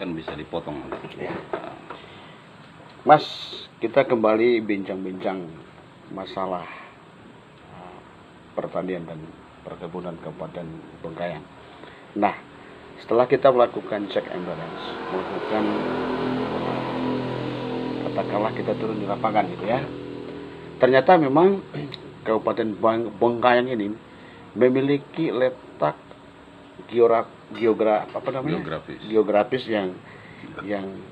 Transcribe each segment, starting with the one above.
kan bisa dipotong. Ya. Mas, kita kembali bincang-bincang masalah pertanian dan perkebunan Kabupaten Bengkayang. Nah, setelah kita melakukan check and balance, melakukan katakanlah kita turun di lapangan gitu ya, ternyata memang Kabupaten Bengkayang ini memiliki letak geografis yang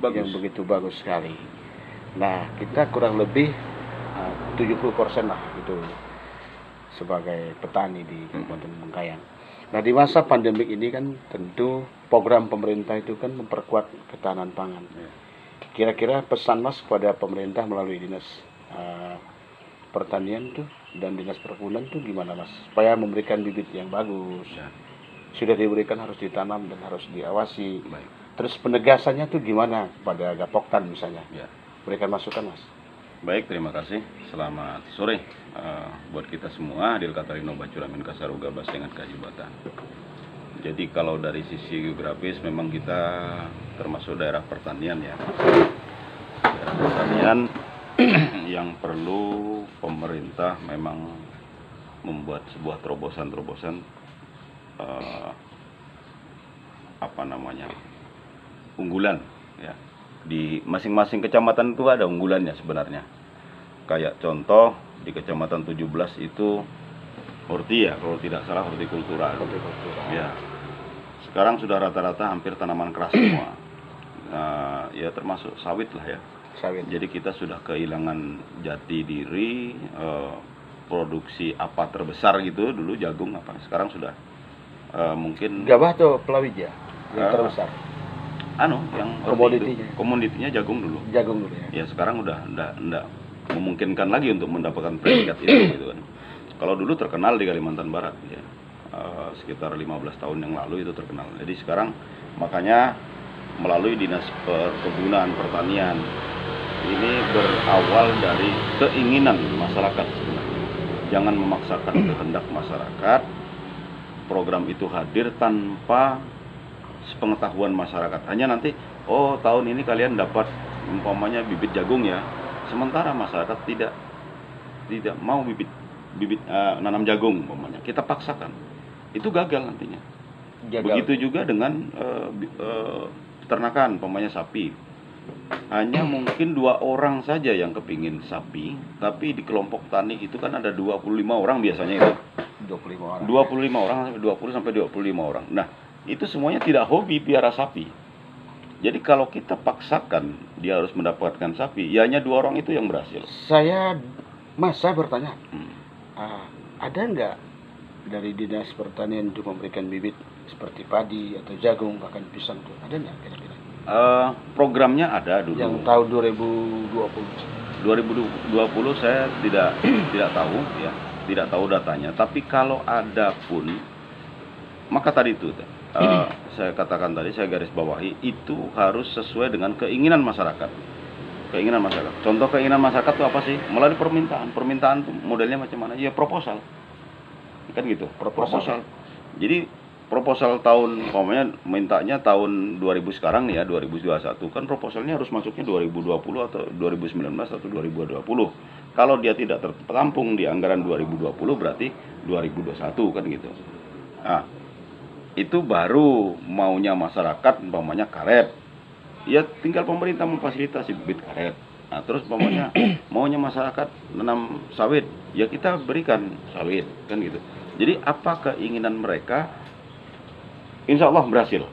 begitu bagus sekali. Nah, kita kurang lebih 70% lah itu sebagai petani di Kabupaten Bengkayang. Nah, di masa pandemik ini kan tentu program pemerintah itu kan memperkuat ketahanan pangan. Kira-kira pesan Mas kepada pemerintah melalui dinas pertanian tuh dan dinas perkebunan tuh gimana Mas? Supaya memberikan bibit yang bagus. Sudah diberikan harus ditanam dan harus diawasi. Terus penegasannya tuh gimana pada Gapoktan misalnya? Berikan masukan Mas. Baik, terima kasih. Selamat sore buat kita semua. Adil Katarino Bacuramin Kasaruga Basengan Kajibatan. Jadi kalau dari sisi geografis memang kita termasuk daerah pertanian ya. Daerah pertanian yang perlu pemerintah memang membuat sebuah terobosan-terobosan unggulan ya. Di masing-masing kecamatan itu ada unggulannya sebenarnya. Kayak contoh di kecamatan 17 itu horti ya, kalau tidak salah hortikultura. Ya. Sekarang sudah rata-rata hampir tanaman keras semua. Ya termasuk sawit lah ya. Sawit. Jadi kita sudah kehilangan jati diri, produksi apa terbesar gitu dulu jagung apa. Sekarang sudah mungkin gabah atau palawija yang terbesar. Yang komoditinya jagung dulu. Jagung dulu ya. Ya sekarang udah enggak memungkinkan lagi untuk mendapatkan predikat itu gitu kan. Kalau dulu terkenal di Kalimantan Barat ya. Sekitar 15 tahun yang lalu itu terkenal. Jadi sekarang makanya melalui Dinas Perkebunan Pertanian ini berawal dari keinginan masyarakat sebenarnya. Jangan memaksakan kehendak masyarakat. Program itu hadir tanpa sepengetahuan masyarakat. Hanya nanti tahun ini kalian dapat umpamanya bibit jagung ya. Sementara masyarakat tidak mau bibit nanam jagung umpamanya. Kita paksakan. Itu gagal nantinya. Begitu juga dengan peternakan umpamanya sapi. Hanya mungkin 2 orang saja yang kepingin sapi, tapi di kelompok tani itu kan ada 25 orang biasanya itu. 25 orang sampai 20 sampai 25 orang. Nah, itu semuanya tidak hobi piara sapi. Jadi kalau kita paksakan dia harus mendapatkan sapi, ya hanya 2 orang itu yang berhasil. Saya bertanya, ada nggak dari Dinas Pertanian untuk memberikan bibit seperti padi atau jagung bahkan pisang tuh? Ada nggak kira-kira? Programnya ada dulu. Yang tahun 2020. 2020 saya tidak tahu ya, tidak tahu datanya. Tapi kalau ada pun, maka tadi itu saya katakan tadi, saya garis bawahi itu harus sesuai dengan keinginan masyarakat. Keinginan masyarakat. Contoh keinginan masyarakat itu apa sih? Melalui permintaan. Permintaan tuh modelnya macam mana? Ya proposal. Kan gitu. Proposal. Jadi proposal tahun, pokoknya mintanya tahun 2000 sekarang nih ya, 2021 kan proposalnya harus masuknya 2020 atau 2019 atau 2020. Kalau dia tidak tertampung di anggaran 2020 berarti 2021 kan gitu. Nah, itu baru maunya masyarakat umpamanya karet. Ya tinggal pemerintah memfasilitasi bibit karet. Nah, terus umpamanya maunya masyarakat menanam sawit, ya kita berikan sawit kan gitu. Jadi apa keinginan mereka, insya Allah berhasil.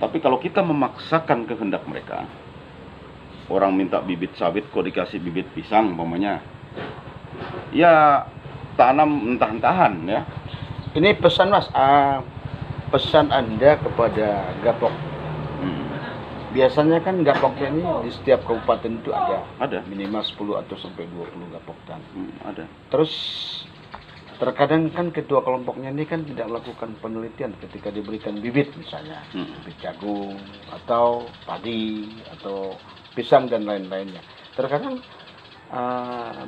Tapi kalau kita memaksakan kehendak mereka, orang minta bibit sawit kok dikasih bibit pisang umpamanya, ya tanam entah-entahan ya. Ini pesan Mas, pesan Anda kepada Gapok. Biasanya kan Gapoknya ini di setiap kabupaten itu ada minimal 10 atau sampai 20 Gapoktan. Ada. Terus terkadang kan ketua kelompoknya ini kan tidak melakukan penelitian ketika diberikan bibit misalnya, bibit jagung atau padi atau pisang dan lain-lainnya. Terkadang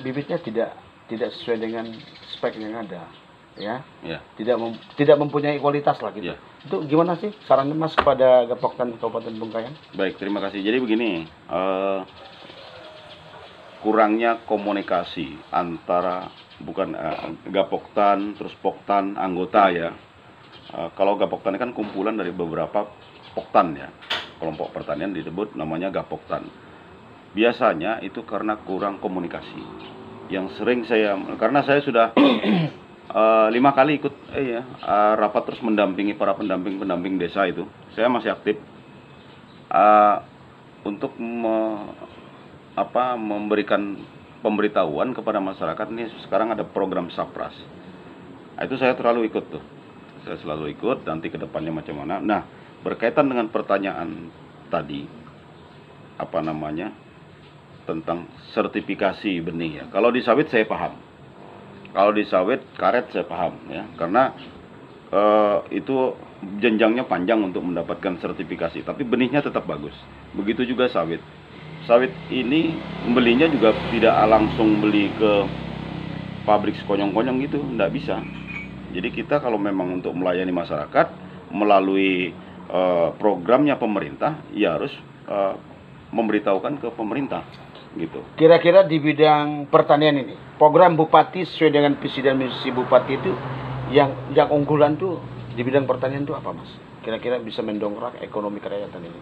bibitnya tidak sesuai dengan spek yang ada. ya, Ya. tidak mempunyai kualitas lah gitu. Ya. Itu gimana sih sarannya Mas kepada Gapoktan Kabupaten Bengkayang? Baik, terima kasih. Jadi begini, kurangnya komunikasi antara Gapoktan, terus Poktan, anggota ya. Kalau Gapoktan kan kumpulan dari beberapa Poktan ya. Kelompok pertanian disebut namanya Gapoktan. Biasanya itu karena kurang komunikasi. Yang sering karena saya sudah 5 kali ikut rapat terus mendampingi para pendamping desa itu. Saya masih aktif untuk memberikan pemberitahuan kepada masyarakat. Ini sekarang ada program Sapras. Itu saya selalu ikut tuh. Saya selalu ikut, nanti ke depannya macam mana. Nah, berkaitan dengan pertanyaan tadi, tentang sertifikasi benih ya. Kalau di sawit saya paham. Kalau di sawit karet saya paham ya, karena itu jenjangnya panjang untuk mendapatkan sertifikasi, tapi benihnya tetap bagus. Begitu juga sawit. Sawit ini membelinya juga tidak langsung beli ke pabrik sekonyong-konyong gitu, nggak bisa. Jadi kita kalau memang untuk melayani masyarakat melalui programnya pemerintah, ya harus memberitahukan ke pemerintah gitu. Kira-kira di bidang pertanian ini, program Bupati sesuai dengan visi dan misi Bupati itu yang unggulan tuh di bidang pertanian itu apa Mas? Kira-kira bisa mendongkrak ekonomi kerakyatan ini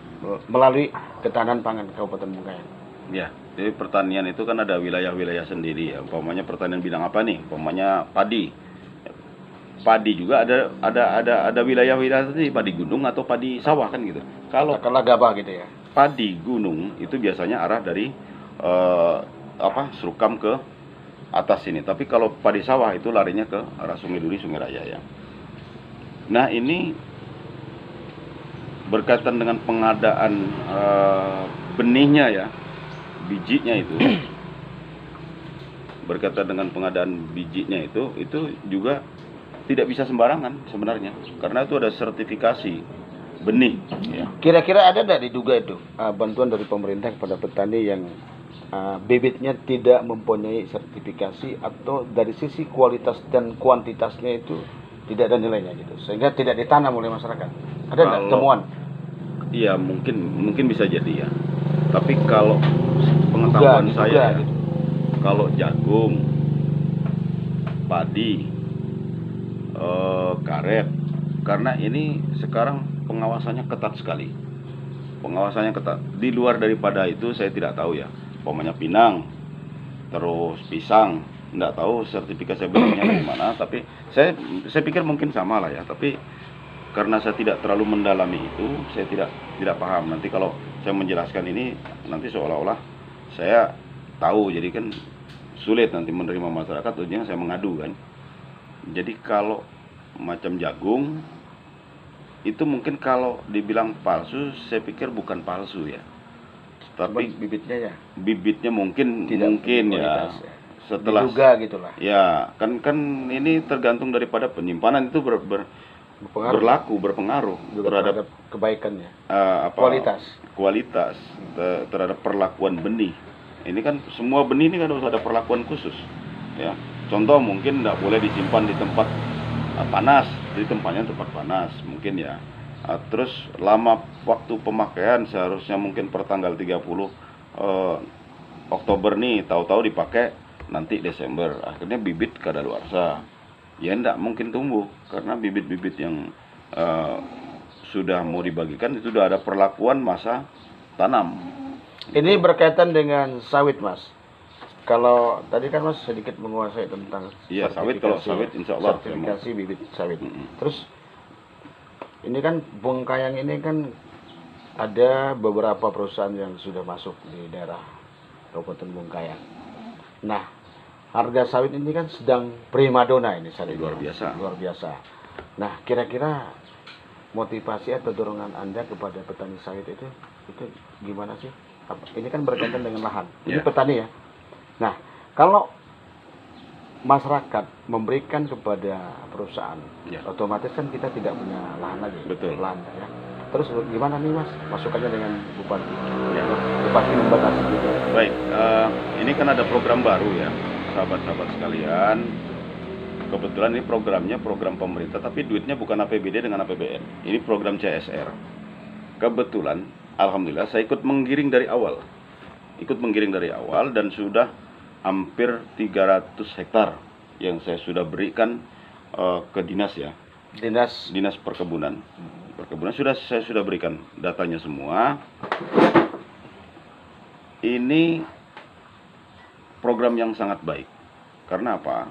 melalui ketahanan pangan Kabupaten Bengkayang. Ya, jadi pertanian itu kan ada wilayah-wilayah sendiri ya. Umpamanya pertanian bidang apa nih? Umpamanya padi. Padi juga ada wilayah-wilayah sendiri, padi gunung atau padi sawah kan gitu. Kalau gabah gitu ya. Padi gunung itu biasanya arah dari Serukam ke atas sini. Tapi kalau padi sawah itu larinya ke arah Sungai Duri, Sungai Raya ya. Nah, ini berkaitan dengan pengadaan benihnya ya, bijinya itu. Berkaitan dengan pengadaan bijinya itu juga tidak bisa sembarangan sebenarnya, karena itu ada sertifikasi benih ya. Kira-kira ada tidak diduga itu bantuan dari pemerintah kepada petani yang bibitnya tidak mempunyai sertifikasi, atau dari sisi kualitas dan kuantitasnya itu tidak ada nilainya gitu, sehingga tidak ditanam oleh masyarakat? Ada tidak temuan? Iya, mungkin bisa jadi ya. Tapi kalau pengetahuan saya gitu. Kalau jagung, padi, karet, karena ini sekarang pengawasannya ketat sekali. Pengawasannya ketat. Di luar daripada itu saya tidak tahu ya. Umpamanya pinang, terus pisang, nggak tahu sertifikasi benihnya dari mana. Tapi saya pikir mungkin sama lah ya. Tapi karena saya tidak terlalu mendalami itu, saya tidak paham. Nanti kalau saya menjelaskan ini, nanti seolah-olah saya tahu. Jadi kan sulit nanti menerima masyarakat, ujungnya saya mengadu kan. Jadi kalau macam jagung itu mungkin kalau dibilang palsu, saya pikir bukan palsu ya. Tapi bibitnya mungkin ya. Setelah diduga gitulah. Ya, kan ini tergantung daripada penyimpanan itu berpengaruh terhadap kebaikannya. Kualitas terhadap perlakuan benih. Ini kan semua benih ini kan harus ada perlakuan khusus. Ya. Contoh mungkin tidak boleh disimpan di tempat panas, di tempatnya tempat panas mungkin ya. Terus lama waktu pemakaian seharusnya mungkin per tanggal 30 Oktober nih, tahu-tahu dipakai nanti Desember, akhirnya bibit kadaluarsa. Ya enggak mungkin tumbuh karena bibit-bibit yang sudah mau dibagikan itu sudah ada perlakuan masa tanam. Ini berkaitan dengan sawit Mas. Kalau tadi kan Mas sedikit menguasai tentang sawit. Kalau sawit insya Allah sertifikasi bibit sawit. Terus ini kan Bengkayang ini kan ada beberapa perusahaan yang sudah masuk di daerah Kabupaten Bengkayang. Nah, harga sawit ini kan sedang primadona ini saat ini. Luar biasa. Nah, kira-kira motivasi atau dorongan Anda kepada petani sawit itu gimana sih? Ini kan berkaitan dengan lahan. Ini petani ya. Nah, kalau masyarakat memberikan kepada perusahaan, otomatis kan kita tidak punya lahan lagi. Betul. Lahan, ya. Terus gimana nih Mas masukannya dengan Bupati? Bupati membatasi juga. Baik, ini kan ada program baru ya, sahabat-sahabat sekalian. kebetulan ini programnya program pemerintah, tapi duitnya bukan APBD dengan APBN. Ini program CSR. Kebetulan, alhamdulillah saya ikut menggiring dari awal. Dan sudah hampir 300 hektar yang saya sudah berikan ke dinas ya. Dinas perkebunan. Saya sudah berikan datanya semua. Ini program yang sangat baik. Karena apa?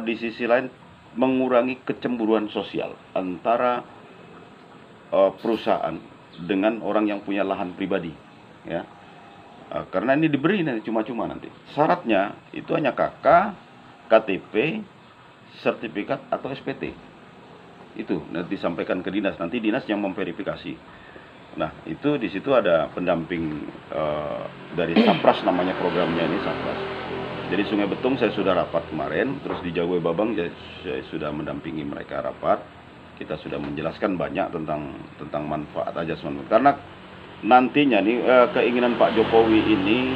Di sisi lain mengurangi kecemburuan sosial antara perusahaan dengan orang yang punya lahan pribadi, ya. Karena ini diberi nanti cuma-cuma nanti. Syaratnya itu hanya KK, KTP, sertifikat atau SPT. Itu nanti disampaikan ke dinas. Nanti dinas yang memverifikasi. Nah, itu di situ ada pendamping dari Sapras, namanya programnya ini Sapras. Jadi Sungai Betung saya sudah rapat kemarin, terus di Jagwe Babang saya sudah mendampingi mereka rapat. Kita sudah menjelaskan banyak tentang manfaat ajas manfaat. Karena nantinya nih keinginan Pak Jokowi ini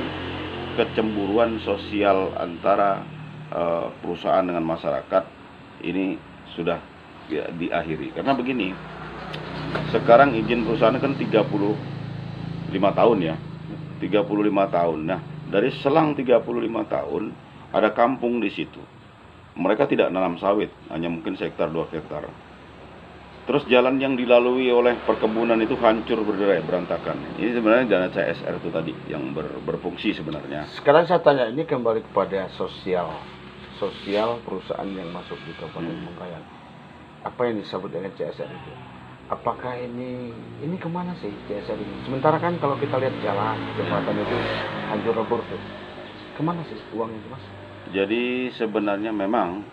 kecemburuan sosial antara perusahaan dengan masyarakat ini sudah diakhiri. Karena begini, sekarang izin perusahaan kan 35 tahun ya. 35 tahun. Nah, dari selang 35 tahun ada kampung di situ. Mereka tidak nanam sawit, hanya mungkin sehektar 2 hektar. Terus jalan yang dilalui oleh perkebunan itu hancur berderai, berantakan. Ini sebenarnya dana CSR itu tadi yang berfungsi sebenarnya. Sekarang saya tanya, ini kembali kepada sosial perusahaan yang masuk di Kabupaten Bengkayang. Apa yang disebut dengan CSR itu? Apakah ini kemana sih CSR ini? Sementara kan kalau kita lihat jalan, jembatan itu hancur lebur tuh. Kemana sih uangnya itu, Mas? Jadi sebenarnya memang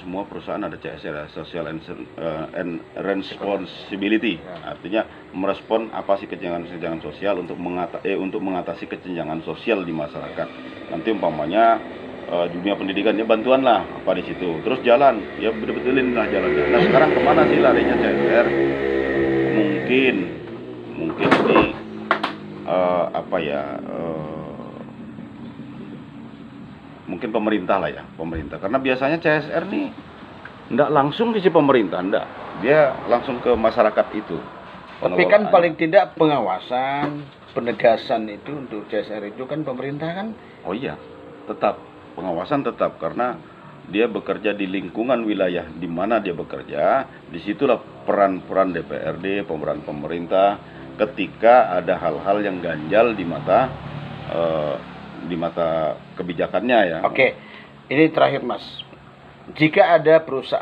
semua perusahaan ada CSR, Social and Responsibility. Artinya merespon apa sih kesenjangan sosial untuk mengatasi kesenjangan sosial di masyarakat. Nanti umpamanya dunia pendidikannya bantuan lah apa di situ. Terus jalan, ya betul-betulin lah jalannya. Nah, sekarang kemana sih larinya CSR? Mungkin ini mungkin pemerintah lah ya, pemerintah. Karena biasanya CSR nih enggak langsung ke si pemerintah, enggak. Dia langsung ke masyarakat itu. Tapi kan paling tidak pengawasan, penegasan itu untuk CSR itu kan pemerintah kan? Oh iya, tetap pengawasan tetap, karena dia bekerja di lingkungan wilayah di mana dia bekerja. Disitulah peran DPRD, peran pemerintah ketika ada hal-hal yang ganjal di mata kebijakannya ya. Oke, ini terakhir Mas. Jika ada perusahaan